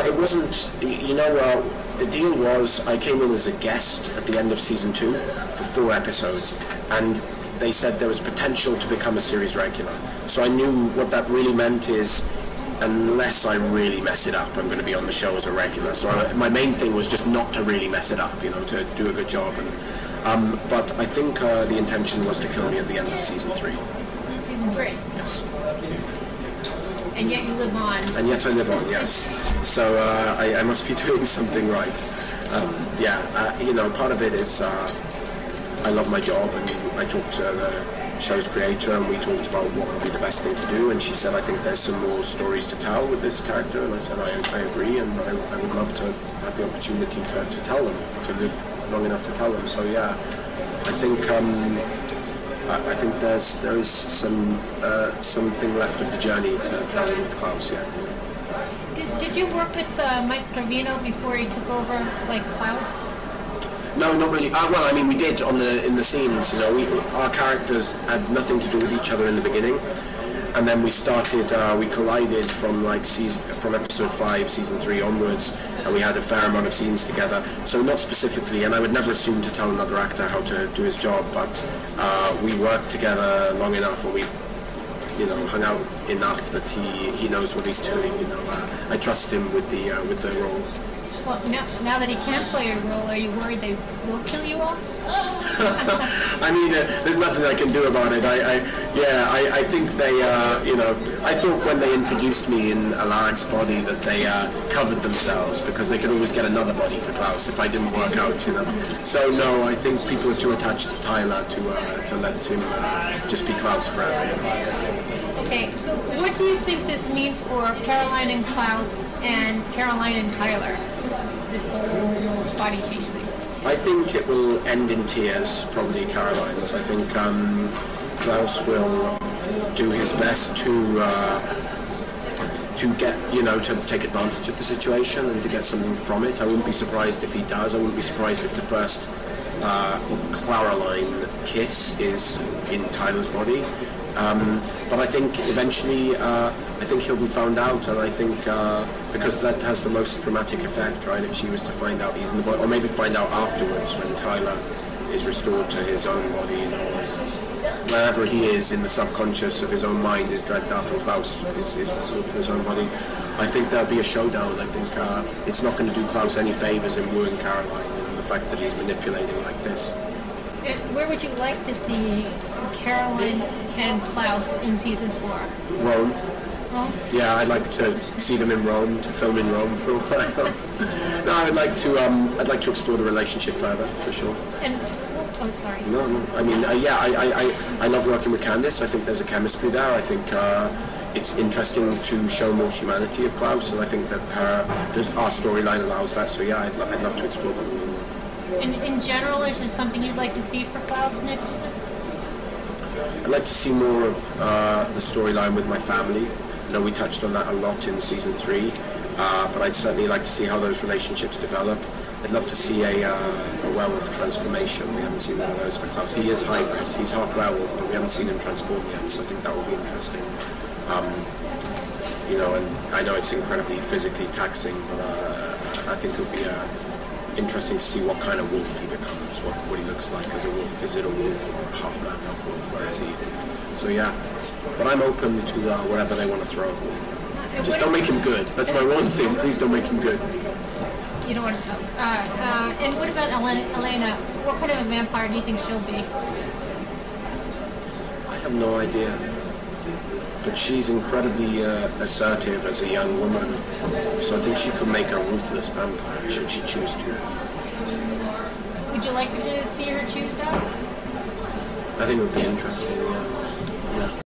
it wasn't, the deal was I came in as a guest at the end of season 2 for 4 episodes, and they said there was potential to become a series regular. So I knew what that really meant is, unless I really mess it up, I'm going to be on the show as a regular. So my main thing was just not to really mess it up, to do a good job. And but I think the intention was to kill me at the end of season 3. Season 3? Yes. And yet you live on. And yet I live on, yes. So I must be doing something right. Part of it is I love my job, and I talked to the show's creator, and we talked about what would be the best thing to do, and she said, I think there's some more stories to tell with this character, and I said, I agree, and I would love to have the opportunity to tell them, to live long enough to tell them. So yeah, I think there is something left of the journey to tell with Klaus, yeah. Did you work with Mike Trevino before he took over, like Klaus? No, not really. We did in the scenes. Our characters had nothing to do with each other in the beginning, and then we collided from episode 5, season 3 onwards, and we had a fair amount of scenes together. So not specifically, and I would never assume to tell another actor how to do his job, but we worked together long enough, and we've hung out enough that he knows what he's doing. I trust him with the role. Well, now that he can't play a role, are you worried they will kill you off? There's nothing I can do about it. I think they, I thought when they introduced me in Alaric's body that they covered themselves because they could always get another body for Klaus if I didn't work out, So no, I think people are too attached to Tyler to let him just be Klaus forever. Okay, so what do you think this means for Caroline and Klaus and Caroline and Tyler? This whole body change thing. I think it will end in tears, probably Caroline's. I think Klaus will do his best to get, to take advantage of the situation and to get something from it. I wouldn't be surprised if he does. I wouldn't be surprised if the first Caroline kiss is in Tyler's body. But I think eventually, I think he'll be found out, and I think because that has the most dramatic effect, right? If she was to find out he's in the body, or maybe find out afterwards when Tyler is restored to his own body, wherever he is in the subconscious of his own mind is dragged up, and Klaus is restored to his own body. I think there'll be a showdown. I think it's not going to do Klaus any favors in wooing Caroline, the fact that he's manipulating like this. Where would you like to see Caroline and Klaus in season 4? Rome. Rome? Yeah, I'd like to see them in Rome, to film in Rome for a while. No, I'd like to explore the relationship further, for sure. And sorry. No. I love working with Candice. I think there's a chemistry there. I think it's interesting to show more humanity of Klaus, and I think that our storyline allows that. So yeah, I'd love to explore that. In general, is there something you'd like to see for Klaus next season? I'd like to see more of the storyline with my family. We touched on that a lot in season 3, but I'd certainly like to see how those relationships develop. I'd love to see a werewolf transformation. We haven't seen one of those for Klaus. He is hybrid. He's half werewolf, but we haven't seen him transform yet, so I think that will be interesting. And I know it's incredibly physically taxing, but I think it would be interesting to see what kind of wolf he becomes, what he looks like as a wolf. Is it a wolf or half man, half wolf? Where is he? So yeah, but I'm open to whatever they want to throw. Just don't make him good. That's my one thing. Please don't make him good. You don't want to. And what about Elena? What kind of a vampire do you think she'll be? I have no idea. But she's incredibly assertive as a young woman, so I think she could make a ruthless vampire should she choose to. Would you like to see her choose that? I think it would be interesting, yeah.